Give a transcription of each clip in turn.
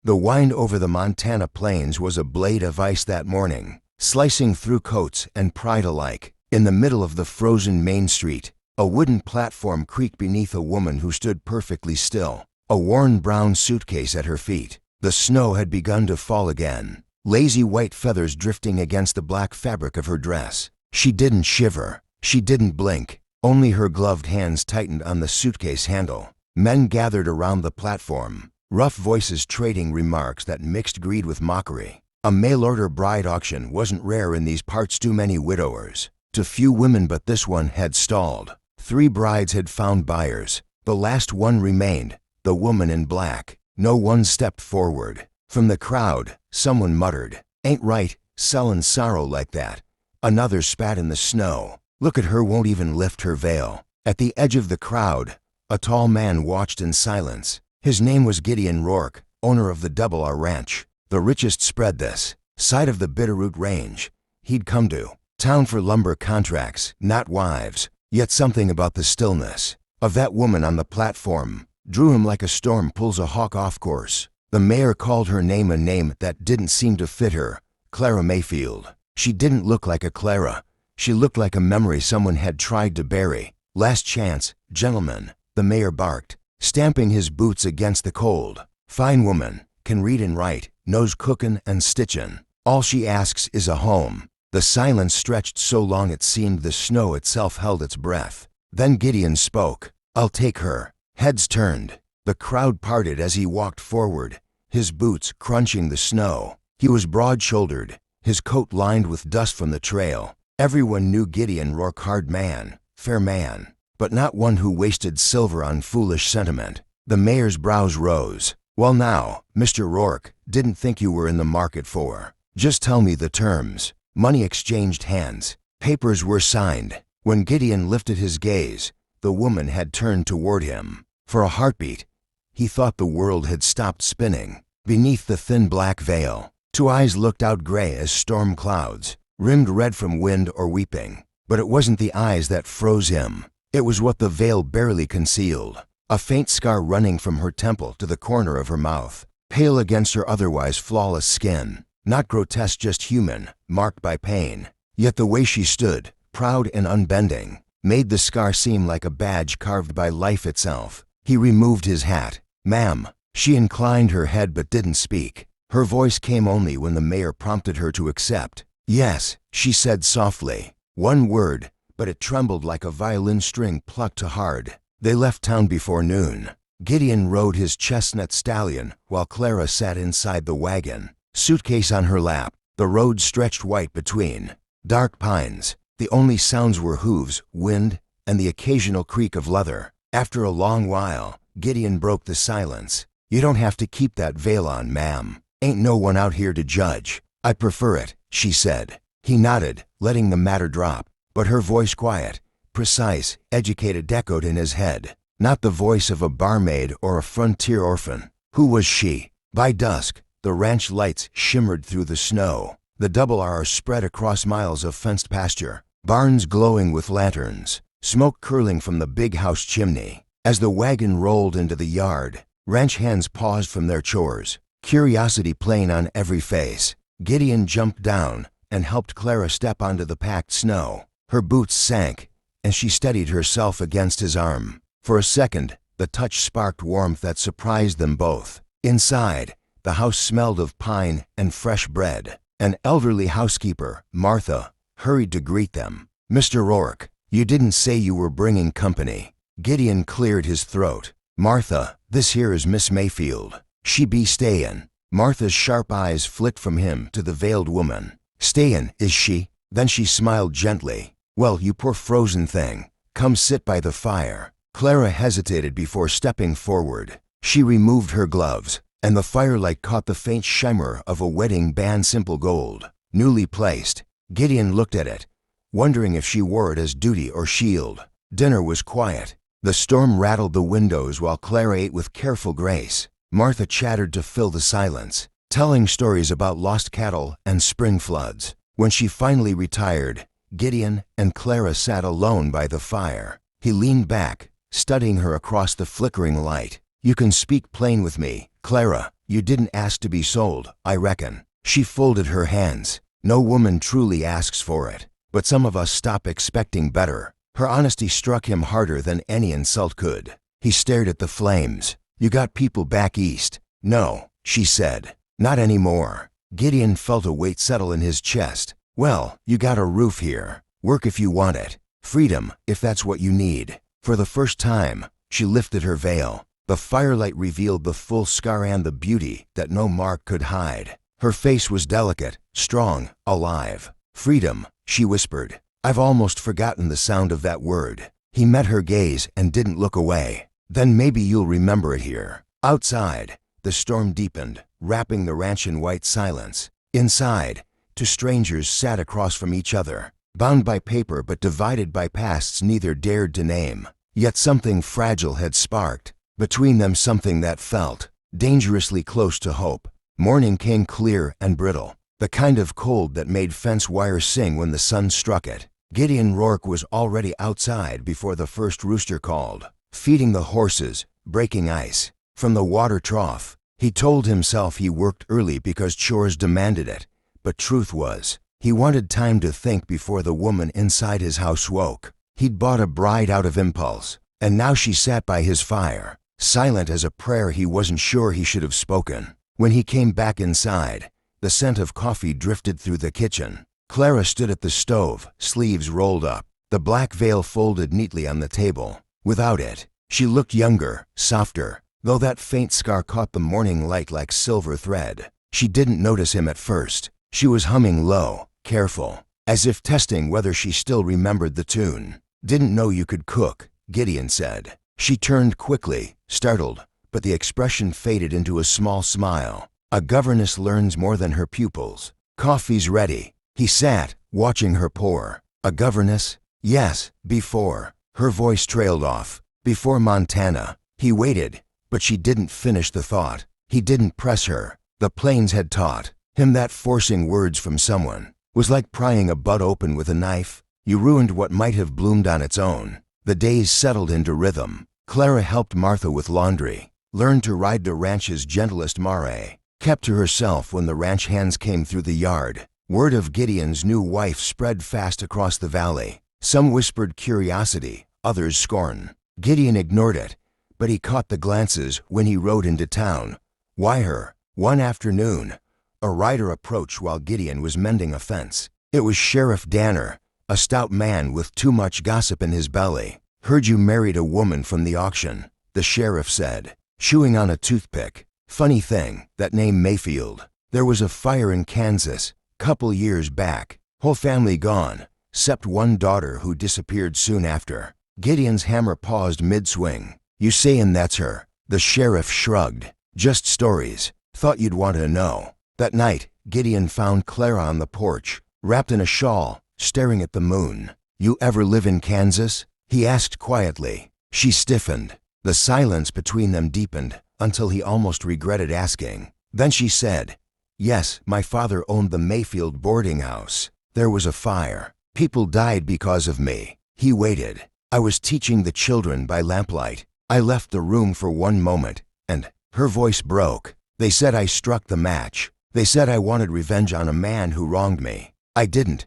The wind over the Montana plains was a blade of ice that morning, slicing through coats and pride alike. In the middle of the frozen Main Street, a wooden platform creaked beneath a woman who stood perfectly still, a worn brown suitcase at her feet. The snow had begun to fall again, lazy white feathers drifting against the black fabric of her dress. She didn't shiver. She didn't blink. Only her gloved hands tightened on the suitcase handle. Men gathered around the platform, rough voices trading remarks that mixed greed with mockery. A mail-order bride auction wasn't rare in these parts. Too many widowers. Too few women, but this one had stalled. 3 brides had found buyers. The last one remained, the woman in black. No one stepped forward. From the crowd, someone muttered, "Ain't right, sellin' sorrow like that." Another spat in the snow. "Look at her, won't even lift her veil." At the edge of the crowd, a tall man watched in silence. His name was Gideon Rourke, owner of the Double R Ranch, the richest spread this side of the Bitterroot Range. He'd come to town for lumber contracts, not wives. Yet something about the stillness of that woman on the platform drew him like a storm pulls a hawk off course. The mayor called her name, a name that didn't seem to fit her. Clara Mayfield. She didn't look like a Clara. She looked like a memory someone had tried to bury. "Last chance, gentlemen," the mayor barked, stamping his boots against the cold. "Fine woman, can read and write, knows cookin' and stitchin'. All she asks is a home." The silence stretched so long it seemed the snow itself held its breath. Then Gideon spoke. "I'll take her." Heads turned. The crowd parted as he walked forward, his boots crunching the snow. He was broad-shouldered, his coat lined with dust from the trail. Everyone knew Gideon Rourke, hard man, fair man, but not one who wasted silver on foolish sentiment. The mayor's brows rose. "Well now, Mr. Rourke, didn't think you were in the market for. Just tell me the terms." Money exchanged hands. Papers were signed. When Gideon lifted his gaze, the woman had turned toward him. For a heartbeat, he thought the world had stopped spinning. Beneath the thin black veil, 2 eyes looked out, gray as storm clouds, rimmed red from wind or weeping. But it wasn't the eyes that froze him. It was what the veil barely concealed. A faint scar running from her temple to the corner of her mouth, pale against her otherwise flawless skin. Not grotesque, just human, marked by pain. Yet the way she stood, proud and unbending, made the scar seem like a badge carved by life itself. He removed his hat. "Ma'am." She inclined her head but didn't speak. Her voice came only when the mayor prompted her to accept. "Yes," she said softly. One word, but it trembled like a violin string plucked to hard. They left town before noon. Gideon rode his chestnut stallion while Clara sat inside the wagon, suitcase on her lap. The road stretched white between dark pines. The only sounds were hooves, wind, and the occasional creak of leather. After a long while, Gideon broke the silence. "You don't have to keep that veil on, ma'am. Ain't no one out here to judge." "I prefer it," she said. He nodded, letting the matter drop, but her voice quiet, precise, educated, echoed in his head. Not the voice of a barmaid or a frontier orphan. Who was she? By dusk, the ranch lights shimmered through the snow. The Double R spread across miles of fenced pasture, barns glowing with lanterns, smoke curling from the big house chimney. As the wagon rolled into the yard, ranch hands paused from their chores, curiosity plain on every face. Gideon jumped down and helped Clara step onto the packed snow. Her boots sank, and she steadied herself against his arm. For a second, the touch sparked warmth that surprised them both. Inside, the house smelled of pine and fresh bread. An elderly housekeeper, Martha, hurried to greet them. "Mr. Rourke, you didn't say you were bringing company." Gideon cleared his throat. "Martha, this here is Miss Mayfield. She be stayin'." Martha's sharp eyes flicked from him to the veiled woman. "Stayin', is she?" Then she smiled gently. "Well, you poor frozen thing, come sit by the fire." Clara hesitated before stepping forward. She removed her gloves, and the firelight caught the faint shimmer of a wedding band, simple gold, newly placed. Gideon looked at it, wondering if she wore it as duty or shield. Dinner was quiet. The storm rattled the windows while Clara ate with careful grace. Martha chattered to fill the silence, telling stories about lost cattle and spring floods. When she finally retired, Gideon and Clara sat alone by the fire. He leaned back, studying her across the flickering light. "You can speak plain with me, Clara. You didn't ask to be sold, I reckon." She folded her hands. "No woman truly asks for it. But some of us stop expecting better." Her honesty struck him harder than any insult could. He stared at the flames. "You got people back east?" "No," she said. "Not anymore." Gideon felt a weight settle in his chest. "Well, you got a roof here. Work if you want it. Freedom, if that's what you need." For the first time, she lifted her veil. The firelight revealed the full scar and the beauty that no mark could hide. Her face was delicate, strong, alive. "Freedom," she whispered. "I've almost forgotten the sound of that word." He met her gaze and didn't look away. "Then maybe you'll remember it here." Outside, the storm deepened, wrapping the ranch in white silence. Inside, two strangers sat across from each other, bound by paper but divided by pasts neither dared to name. Yet something fragile had sparked between them, something that felt dangerously close to hope. Morning came clear and brittle, the kind of cold that made fence wire sing when the sun struck it. Gideon Rourke was already outside before the first rooster called, feeding the horses, breaking ice from the water trough. He told himself he worked early because chores demanded it, but truth was, he wanted time to think before the woman inside his house woke. He'd bought a bride out of impulse, and now she sat by his fire, silent as a prayer he wasn't sure he should have spoken. When he came back inside, the scent of coffee drifted through the kitchen. Clara stood at the stove, sleeves rolled up, the black veil folded neatly on the table. Without it, she looked younger, softer, though that faint scar caught the morning light like silver thread. She didn't notice him at first. She was humming low, careful, as if testing whether she still remembered the tune. "Didn't know you could cook," Gideon said. She turned quickly, startled, but the expression faded into a small smile. "A governess learns more than her pupils." "Coffee's ready." He sat, watching her pour. "A governess?" "Yes, before." Her voice trailed off. "Before Montana." He waited, but she didn't finish the thought. He didn't press her. The plains had taught him that forcing words from someone was like prying a bud open with a knife. You ruined what might have bloomed on its own. The days settled into rhythm. Clara helped Martha with laundry, learned to ride the ranch's gentlest mare, kept to herself when the ranch hands came through the yard. Word of Gideon's new wife spread fast across the valley. Some whispered curiosity, others scorn. Gideon ignored it, but he caught the glances when he rode into town. Why her? One afternoon, a rider approached while Gideon was mending a fence. It was Sheriff Danner, a stout man with too much gossip in his belly. "Heard you married a woman from the auction," the sheriff said, chewing on a toothpick. "Funny thing, that name Mayfield. There was a fire in Kansas, couple years back. Whole family gone, 'cept one daughter who disappeared soon after." Gideon's hammer paused mid-swing. "You sayin' that's her?" The sheriff shrugged. "Just stories. Thought you'd want to know." That night, Gideon found Clara on the porch, wrapped in a shawl, staring at the moon. "You ever live in Kansas?" he asked quietly. She stiffened. The silence between them deepened until he almost regretted asking. Then she said, "Yes, my father owned the Mayfield boarding house. There was a fire. People died because of me." He waited. "I was teaching the children by lamplight. I left the room for one moment, and..." Her voice broke. "They said I struck the match. They said I wanted revenge on a man who wronged me. I didn't.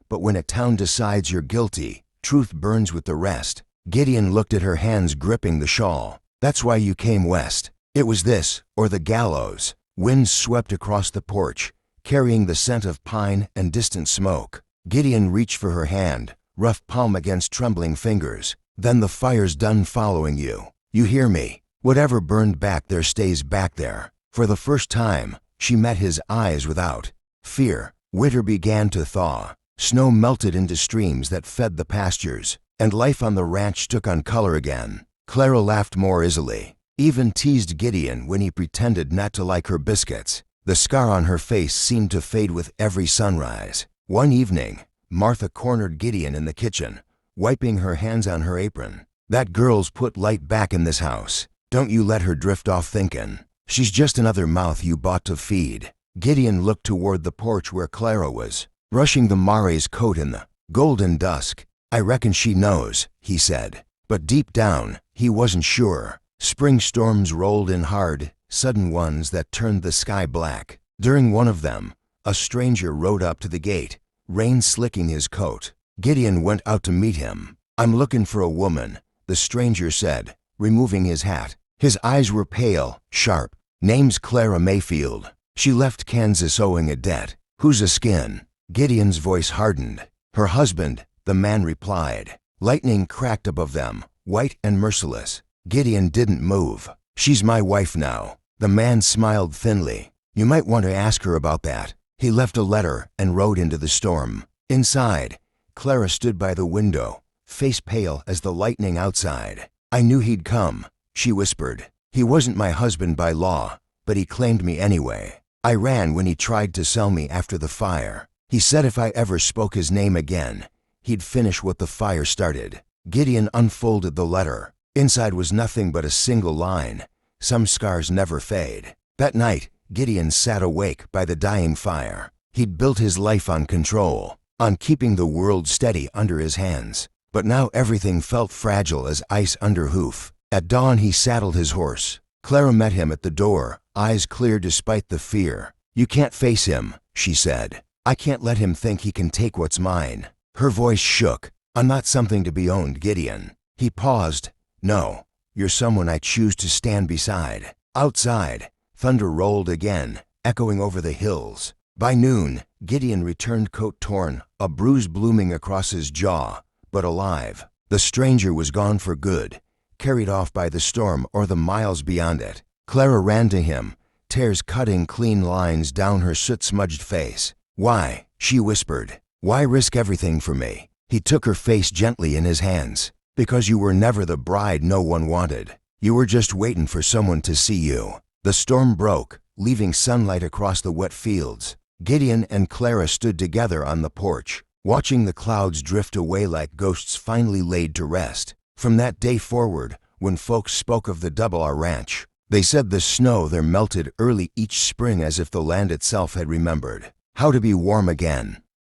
But when a town decides you're guilty, truth burns with the rest." Gideon looked at her hands gripping the shawl. "That's why you came west. It was this, or the gallows." Winds swept across the porch, carrying the scent of pine and distant smoke. Gideon reached for her hand, rough palm against trembling fingers. "Then the fire's done following you. You hear me? Whatever burned back there stays back there." For the first time, she met his eyes without fear. Winter began to thaw. Snow melted into streams that fed the pastures, and life on the ranch took on color again. Clara laughed more easily, even teased Gideon when he pretended not to like her biscuits. The scar on her face seemed to fade with every sunrise. One evening, Martha cornered Gideon in the kitchen, wiping her hands on her apron. "That girl's put light back in this house. Don't you let her drift off thinkin'. She's just another mouth you bought to feed." Gideon looked toward the porch where Clara was, brushing the mare's coat in the golden dusk. "I reckon she knows," he said. But deep down, he wasn't sure. Spring storms rolled in hard, sudden ones that turned the sky black. During one of them, a stranger rode up to the gate, rain slicking his coat. Gideon went out to meet him. "I'm looking for a woman," the stranger said, removing his hat. His eyes were pale, sharp. "Name's Clara Mayfield. She left Kansas owing a debt." "Who's a skin?" Gideon's voice hardened. "Her husband," the man replied. Lightning cracked above them, white and merciless. Gideon didn't move. "She's my wife now." The man smiled thinly. "You might want to ask her about that." He left a letter and rode into the storm. Inside, Clara stood by the window, face pale as the lightning outside. "I knew he'd come," she whispered. "He wasn't my husband by law, but he claimed me anyway. I ran when he tried to sell me after the fire. He said if I ever spoke his name again, he'd finish what the fire started." Gideon unfolded the letter. Inside was nothing but a single line: "Some scars never fade." That night, Gideon sat awake by the dying fire. He'd built his life on control, on keeping the world steady under his hands. But now everything felt fragile as ice under hoof. At dawn he saddled his horse. Clara met him at the door, eyes clear despite the fear. "You can't face him," she said. "I can't let him think he can take what's mine." Her voice shook. "I'm not something to be owned, Gideon." He paused. "No, you're someone I choose to stand beside." Outside, thunder rolled again, echoing over the hills. By noon, Gideon returned coat torn, a bruise blooming across his jaw, but alive. The stranger was gone for good, carried off by the storm or the miles beyond it. Clara ran to him, tears cutting clean lines down her soot-smudged face. "Why?" she whispered. "Why risk everything for me?" He took her face gently in his hands. "Because you were never the bride no one wanted. You were just waiting for someone to see you." The storm broke, leaving sunlight across the wet fields. Gideon and Clara stood together on the porch, watching the clouds drift away like ghosts finally laid to rest. From that day forward, when folks spoke of the Double R Ranch, they said the snow there melted early each spring as if the land itself had remembered how to be warm again.